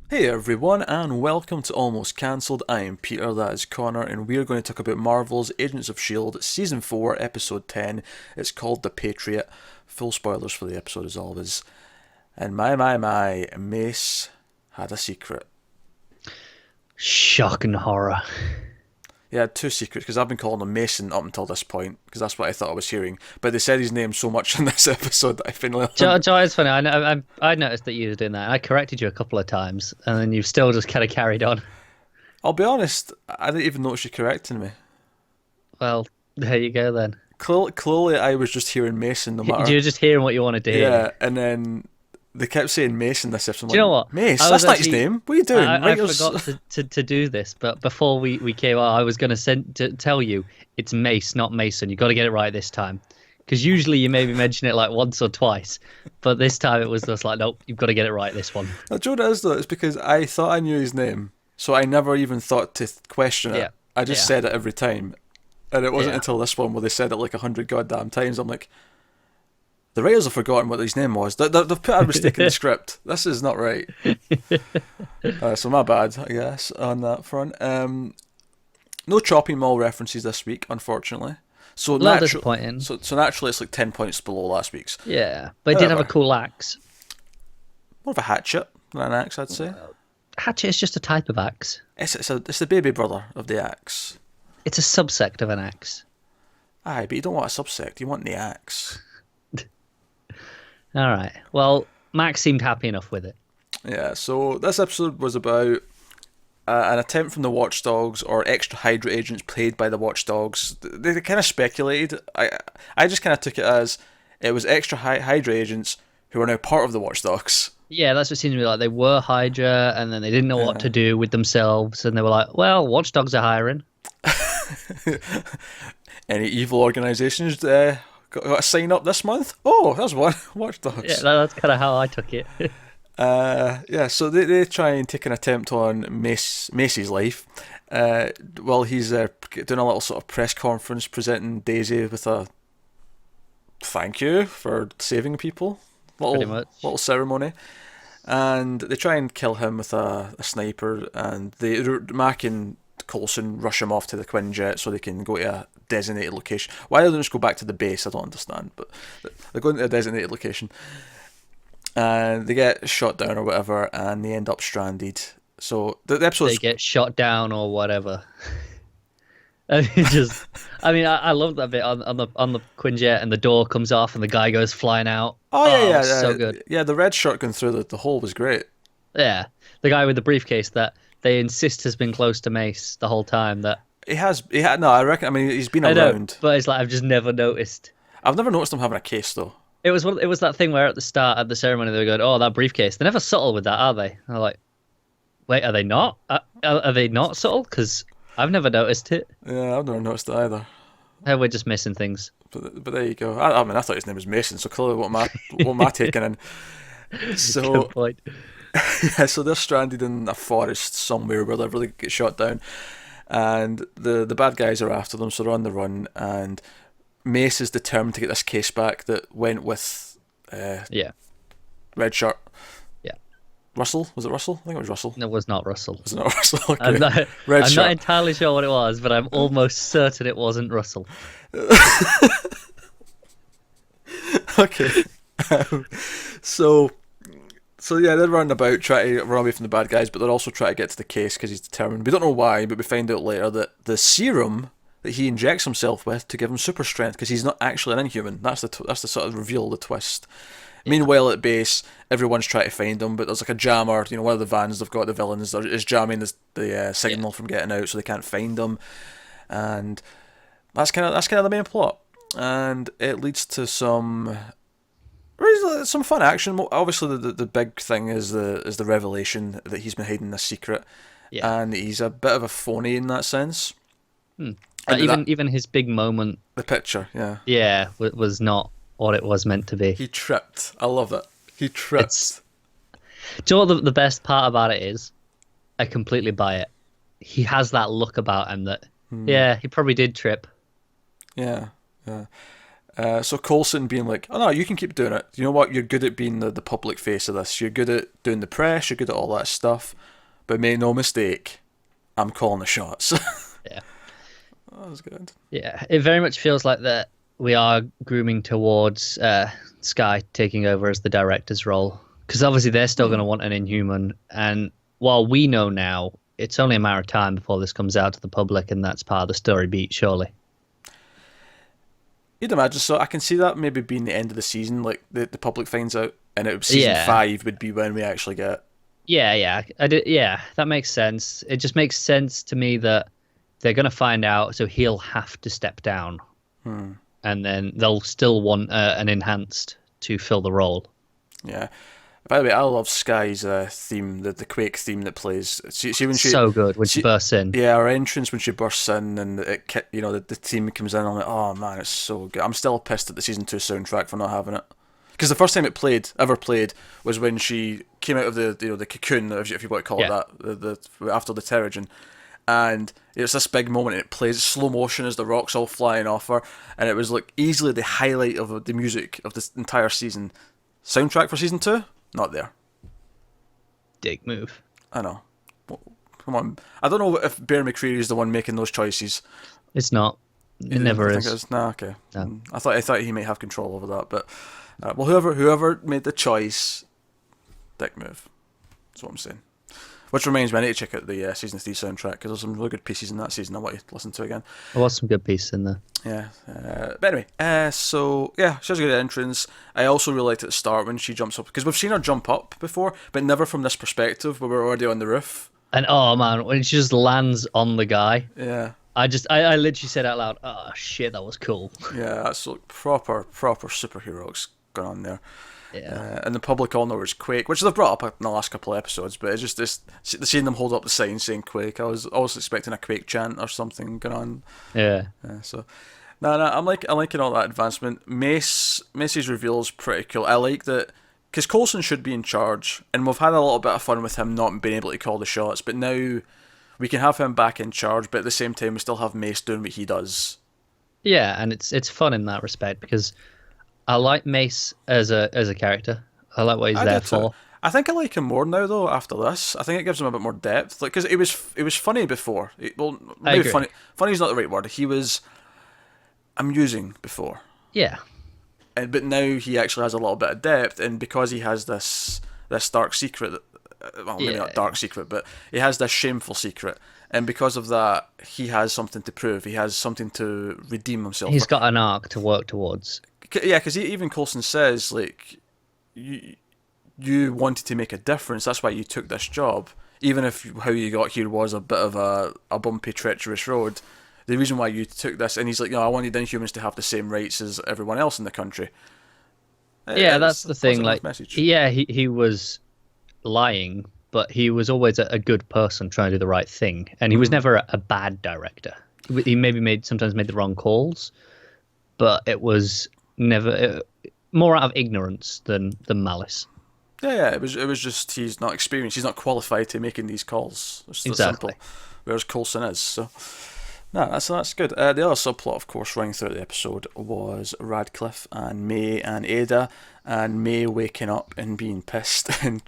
Hey everyone, and welcome to Almost Cancelled. I am Peter, that is Connor, and we are going to talk about Marvel's Agents of S.H.I.E.L.D. Season 4, Episode 10. It's called The Patriot. Full spoilers for the episode as always. And my, Mace had a secret. Shock and horror. He had two secrets, because I've been calling him Mason up until this point, because that's what I thought I was hearing. But they said his name so much in this episode that I finally learned. Joe, it's funny. I noticed that you were doing that. I corrected you a couple of times, and then you've still just kind of carried on. I'll be honest, I didn't even notice you correcting me. Well, there you go then. Clearly, I was just hearing Mason no matter. You're just hearing what you wanted to hear. Yeah, and then they kept saying Mason this episode. I'm Do you know like, what? Mace, I that's was not his actually name. What are you doing? I forgot to do this, but before we came out, I was going to tell you it's Mace, not Mason. You got to get it right this time, because usually you maybe mention it like once or twice, but this time it was just like, nope, you've got to get it right this one. Now, Joe does though. It's because I thought I knew his name, so I never even thought to question it. Yeah, I just yeah, said it every time, and it wasn't yeah. until this one where they said it like 100 goddamn times. I'm like, the writers have forgotten what his name was. They've put a mistake in the script. This is not right. So my bad, I guess, on that front. No chopping mall references this week, unfortunately. So A little disappointing. so naturally, it's like 10 points below last week's. Yeah, but it did have a However, cool axe. more of a hatchet than an axe, I'd say. Hatchet is just a type of axe. It's the baby brother of the axe. It's a subsect of an axe. Aye, but you don't want a subsect. You want the axe. All right. Well, Max seemed happy enough with it. Yeah. So this episode was about an attempt from the Watchdogs or extra Hydra agents played by the Watchdogs. They kind of speculated. I just kind of took it as it was extra Hydra agents who are now part of the Watchdogs. Yeah, that's what it seemed to be like. They were Hydra, and then they didn't know what to do with themselves, and they were like, "Well, Watchdogs are hiring." Any evil organisations got a sign up this month? Oh, there's one. Yeah, Watchdogs. that's kind of how I took it. Yeah, so they try and take an attempt on Mace's life. While he's doing a little sort of press conference presenting Daisy with a thank you for saving people. Pretty Little much. little ceremony. And they try and kill him with a sniper, and Mac and Coulson rush him off to the Quinjet so they can go to a designated location. Why they don't just go back to the base, I don't understand, but they're going to a designated location. And they get shot down or whatever, and they end up stranded. So the They episode's get shot down or whatever. I mean, I love that bit on the Quinjet, and the door comes off, and the guy goes flying out. oh Oh, yeah, so good. yeah. The red shirt going through the hole was great. Yeah, the guy with the briefcase that they insist has been close to Mace the whole time. That He had no. I reckon. I mean, he's been I know, around. but it's like I've just never noticed. I've never noticed him having a case though. It was that thing where at the start of the ceremony they were going, "Oh, that briefcase." They're never subtle with that, are they? I'm like, wait, are they not? Are they not subtle? Because I've never noticed it. Yeah, I've never noticed it either. Hey, we're just missing things. But there you go. I mean, I thought his name was Mason, so clearly what am I taking in? Good So point. yeah, so they're stranded in a forest somewhere where they really get shot down, and the bad guys are after them, so they're on the run. And Mace is determined to get this case back that went with Yeah, red shirt. yeah. Russell, was it Russell? I think it was Russell. It was not Russell. Was it not Russell? I'm Okay. not. Red I'm not shirt. entirely sure what it was, but I'm almost certain it wasn't Russell. Okay. Um, so So yeah, they're running about trying to run away from the bad guys, but they're also trying to get to the case because he's determined. We don't know why, but we find out later that the serum that he injects himself with to give him super strength, because he's not actually an Inhuman. That's the sort of reveal, the twist. Meanwhile, at base, everyone's trying to find him, but there's like a jammer. You know, one of the vans they've got, the villains is jamming the signal from getting out, so they can't find him, and that's kind of the main plot, and it leads to some fun action. Obviously, the big thing is the revelation that he's been hiding this secret, Yeah. and he's a bit of a phony in that sense. Hmm. And Even his big moment, the picture, yeah, yeah, was not what it was meant to be. he tripped. I love it. He tripped. Do you know what the best part about it is? I completely buy it. He has that look about him that, yeah, he probably did trip. Yeah, yeah. So Coulson being like, oh no, you can keep doing it. You know what? You're good at being the public face of this. You're good at doing the press. You're good at all that stuff. But make no mistake, I'm calling the shots. Yeah. That was good. Yeah, it very much feels like that we are grooming towards Sky taking over as the director's role. Because obviously they're still going to want an Inhuman. And while we know now, it's only a matter of time before this comes out to the public, and that's part of the story beat, surely. You'd imagine. So I can see that maybe being the end of the season, like the public finds out, and season 5 would be when we actually get. Yeah, that makes sense. It just makes sense to me that they're going to find out, so he'll have to step down. And then they'll still want an enhanced to fill the role. Yeah. By the way, I love Sky's theme, the Quake theme that plays. See when she so good when she bursts in. Yeah, her entrance when she bursts in, and the team comes in. I'm like, oh man, it's so good. I'm still pissed at the season 2 soundtrack for not having it, because the first time it ever played was when she came out of the cocoon, if you want to call it that, the after the Terrigen. And it's this big moment, and it plays slow motion as the rocks all flying off her, and it was like easily the highlight of the music of this entire season. Soundtrack for season 2, not there. Dick move. I know. Well, come on. I don't know if Bear McCreary is the one making those choices. It's not. It never is. Think it is. Nah, okay. No. I thought he might have control over that, but well, whoever made the choice, dick move. That's what I'm saying. Which reminds me, I need to check out the season 3 soundtrack, because there's some really good pieces in that season I want to listen to again. There was some good pieces in there. Yeah. But anyway, so yeah, she has a good entrance. I also really liked at the start when she jumps up, because we've seen her jump up before, but never from this perspective where we're already on the roof. And oh man, when she just lands on the guy. Yeah. I literally said out loud, oh shit, that was cool. Yeah, that's like proper superheroes going on there. Yeah. And the public all know it's Quake, which they've brought up in the last couple of episodes, but it's just this seeing them hold up the sign saying Quake. I was always expecting a Quake chant or something going on. Yeah. So, no, I'm liking all that advancement. Mace's reveal is pretty cool. I like that, because Coulson should be in charge, and we've had a little bit of fun with him not being able to call the shots, but now we can have him back in charge, but at the same time we still have Mace doing what he does. Yeah, and it's fun in that respect, because I like Mace as a character. I like what he's there for. I think I like him more now though. After this, I think it gives him a bit more depth. Like, because it was funny before. Maybe funny. Funny is not the right word. He was amusing before. Yeah. But now he actually has a little bit of depth, and because he has this dark secret. Well, maybe not dark secret, but he has this shameful secret, and because of that, he has something to prove. He has something to redeem himself. He's got an arc to work towards. Yeah, because even Coulson says, like, you wanted to make a difference. That's why you took this job, even if how you got here was a bit of a bumpy, treacherous road. The reason why you took this, and he's like, I wanted Inhumans to have the same rights as everyone else in the country. Yeah, that's the thing. Like, message. Yeah, he was lying, but he was always a good person trying to do the right thing, and he was never a bad director. He maybe sometimes made the wrong calls, but it was never more out of ignorance than malice. Yeah, it was just he's not experienced, he's not qualified to making these calls. It's exactly. Simple. Whereas Coulson is. So no, that's good. The other subplot, of course, running throughout the episode was Radcliffe and May and Ada, and May waking up and being pissed. And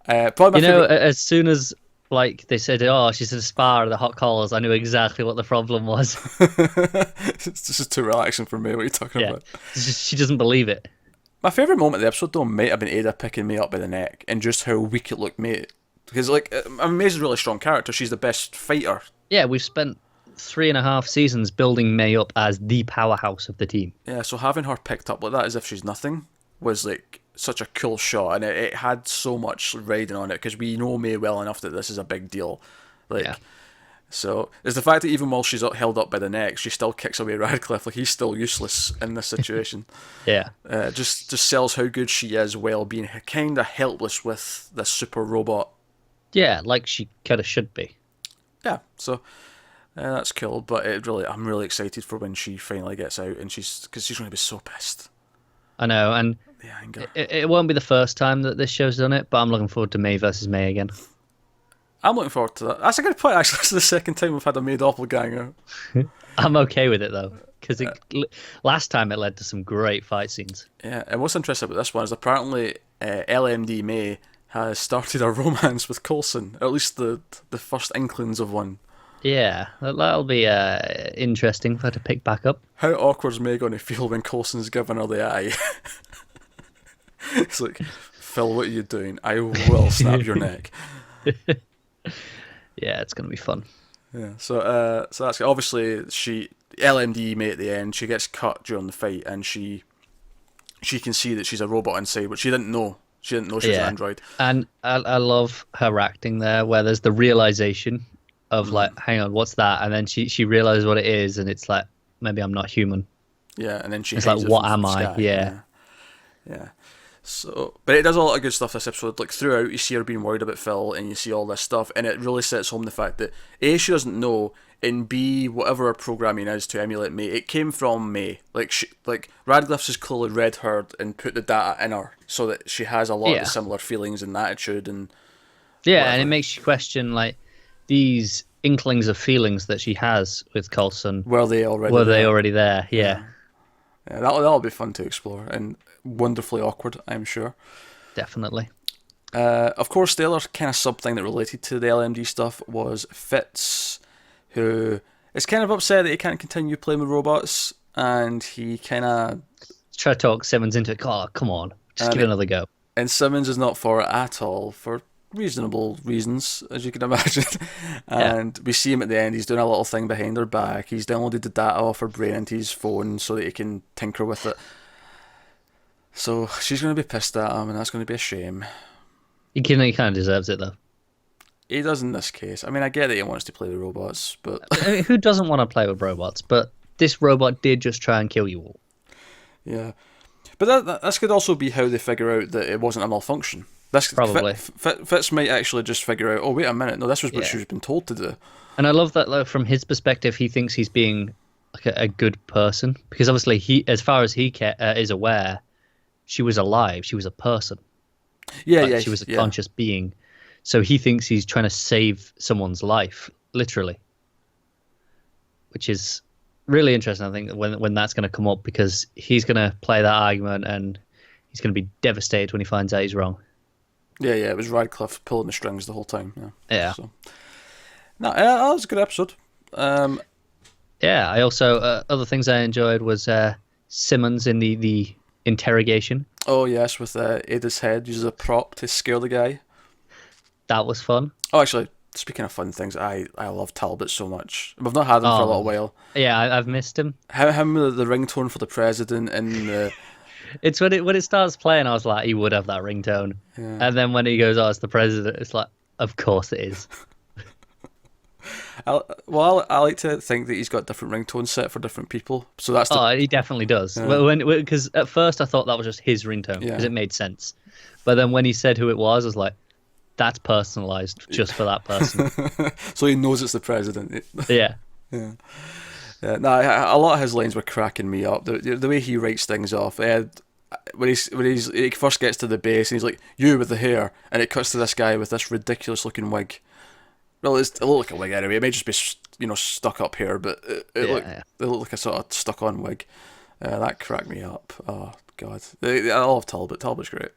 probably my favorite... as soon as like they said, oh, she's in a spa or the hot coals, I knew exactly what the problem was. It's just too relaxing for me. What are you talking about? She doesn't believe it. My favourite moment of the episode, though, might have been Ada picking May up by the neck, and just how weak it looked, mate. Because, like, May's a really strong character. She's the best fighter. Yeah, we've spent 3.5 seasons building May up as the powerhouse of the team. Yeah, so having her picked up like that as if she's nothing was, like, such a cool shot, and it had so much riding on it, because we know May well enough that this is a big deal. Like, yeah. So it's the fact that even while she's held up by the neck, she still kicks away Radcliffe. Like, he's still useless in this situation. Yeah. Just sells how good she is while being kind of helpless with this super robot. Yeah, like she kind of should be. Yeah, so that's cool. But I'm really excited for when she finally gets out, and because she's going to be so pissed. I know, and the anger. It won't be the first time that this show's done it, but I'm looking forward to May versus May again. I'm looking forward to that. That's a good point, actually. That's the second time we've had a May doppelganger. I'm okay with it, though. because last time it led to some great fight scenes. Yeah, and what's interesting about this one is apparently LMD May has started a romance with Coulson, or at least the first inklings of one. Yeah, that'll be interesting for her to pick back up. How awkward is May going to feel when Coulson's giving her the eye? It's like, Phil, what are you doing? I will snap your neck. Yeah, it's gonna be fun. Yeah, so that's obviously LMD May at the end. She gets cut during the fight, and she can see that she's a robot inside, but she didn't know. She didn't know she was an android. And I love her acting there, where there's the realization of like, hang on, what's that? And then she realizes what it is, and it's like, maybe I'm not human. Yeah, and then it's like, what am I? Yeah. So, but it does a lot of good stuff this episode. Like throughout, you see her being worried about Phil, and you see all this stuff, and it really sets home the fact that A, she doesn't know, and B, whatever her programming is to emulate May, it came from May. Like Radcliffe's has clearly read her and put the data in her, so that she has a lot of the similar feelings and attitude and. Yeah, whatever. and it makes you question like these inklings of feelings that she has with Coulson. Were they already there? Yeah. Yeah, that'll be fun to explore and wonderfully awkward, I'm sure. Definitely. Of course, the other kind of sub thing that related to the LMD stuff was Fitz, who is kind of upset that he can't continue playing with robots, and he kind of try to talk Simmons into it. Oh, come on, just give it another go. And Simmons is not for it at all, for reasonable reasons, as you can imagine. And we see him at the end. He's doing a little thing behind her back. He's downloaded the data off her brain into his phone so that he can tinker with it. So she's going to be pissed at him, and that's going to be a shame. He kind of deserves it, though. He does in this case. I mean, I get that he wants to play with robots, but... I mean, who doesn't want to play with robots? But this robot did just try and kill you all. Yeah. But this could also be how they figure out that it wasn't a malfunction. Probably. Fitz might actually just figure out, oh, wait a minute, no, this was what she's been told to do. And I love that, like, from his perspective, he thinks he's being like a good person. Because obviously, he, as far as he is aware, she was alive. She was a person. Yeah. She was a conscious being. So he thinks he's trying to save someone's life, literally. Which is really interesting, I think, when that's going to come up, because he's going to play that argument and he's going to be devastated when he finds out he's wrong. Yeah, it was Radcliffe pulling the strings the whole time. Yeah. So. No, that was a good episode. Yeah, I also, other things I enjoyed was Simmons in the interrogation. Oh, yes, with Ada's head, uses a prop to scare the guy. That was fun. Oh, actually, speaking of fun things, I love Talbot so much. We've not had him for a little while. Yeah, I've missed him. Him with the ringtone for the president and the... It's when it starts playing, I was like, he would have that ringtone. Yeah. And then when he goes, oh, it's the president, it's like, of course it is. I like to think that he's got different ringtones set for different people. So that's he definitely does. Yeah. Because at first I thought that was just his ringtone, because it made sense. But then when he said who it was, I was like, that's personalized just for that person. So he knows it's the president. Yeah. No, a lot of his lines were cracking me up. The way he writes things off. When he first gets to the base and he's like, "You with the hair," and it cuts to this guy with this ridiculous looking wig. Well, it looked like a wig anyway. It may just be stuck up hair, but it looked like a sort of stuck on wig. That cracked me up. Oh god, I love Talbot. Talbot's great.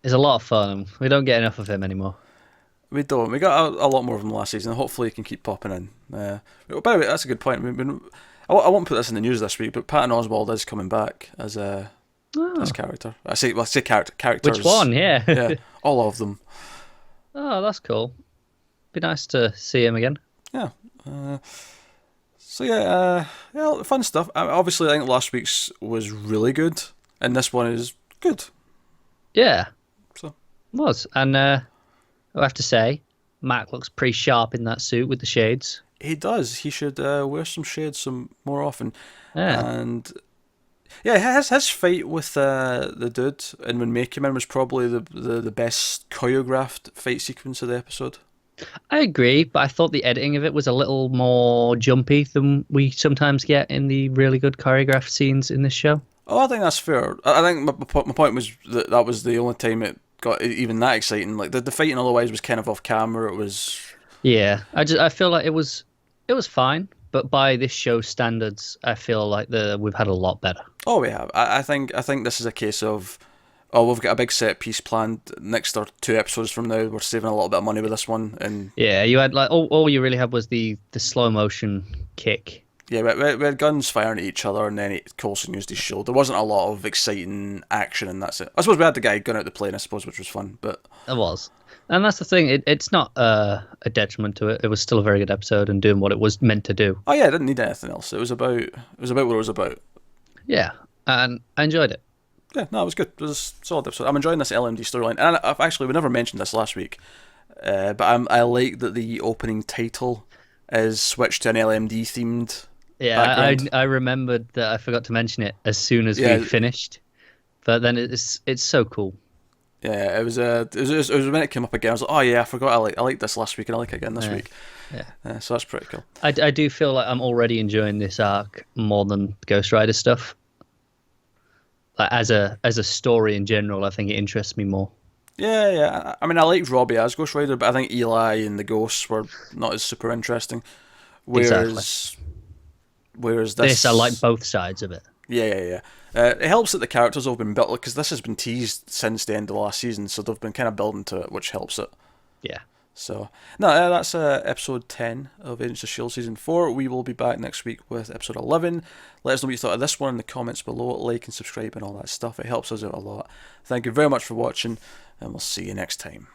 It's a lot of fun. We don't get enough of him anymore. We don't. We got a lot more of him last season. Hopefully, he can keep popping in. By the way, that's a good point. I won't put this in the news this week, but Patton Oswalt is coming back as character. I say characters. Which one? Yeah, all of them. Oh, that's cool. Be nice to see him again. Yeah. Fun stuff. Obviously, I think last week's was really good, and this one is good. Yeah. So it was, and I have to say, Mac looks pretty sharp in that suit with the shades. He does. He should wear some shades some more often. Yeah. And his fight with the dude and when Make Him In was probably the best choreographed fight sequence of the episode. I agree, but I thought the editing of it was a little more jumpy than we sometimes get in the really good choreographed scenes in this show. Oh, I think that's fair. I think my point was that was the only time it got even that exciting. Like the fighting otherwise was kind of off camera. It was. Yeah, I feel like it was fine, but by this show's standards, I feel like we've had a lot better. Oh, we have. I think this is a case of, oh, we've got a big set piece planned next or 2 episodes from now. We're saving a little bit of money with this one, and Yeah, you had like all you really had was the slow motion kick. yeah, we had guns firing at each other, and then Coulson used his shield. There wasn't a lot of exciting action, and that's it. I suppose we had the guy gun out the plane, I suppose, which was fun, but It was. And that's the thing. It's not a detriment to it. It was still a very good episode and doing what it was meant to do. oh yeah, I didn't need anything else. It was about what it was about. Yeah, and I enjoyed it. Yeah, no, it was good. It was a solid episode. I'm enjoying this LMD storyline, and we never mentioned this last week, but I like that the opening title is switched to an LMD themed. Yeah, background. I remembered that I forgot to mention it as soon as Yeah. we finished, but then it's so cool. Yeah, it was when it came up again. I was like, oh yeah, I forgot. I liked this last week, and I like it again this week. Yeah. So that's pretty cool. I do feel like I'm already enjoying this arc more than Ghost Rider stuff. Like as a story in general, I think it interests me more. Yeah. I mean, I liked Robbie as Ghost Rider, but I think Eli and the ghosts were not as super interesting. Whereas this I like both sides of it. Yeah. It helps that the characters have been built, because this has been teased since the end of the last season, so they've been kind of building to it, which helps it. Yeah. So, no, that's episode 10 of Agents of S.H.I.E.L.D. Season 4. We will be back next week with episode 11. Let us know what you thought of this one in the comments below. Like and subscribe and all that stuff. It helps us out a lot. Thank you very much for watching, and we'll see you next time.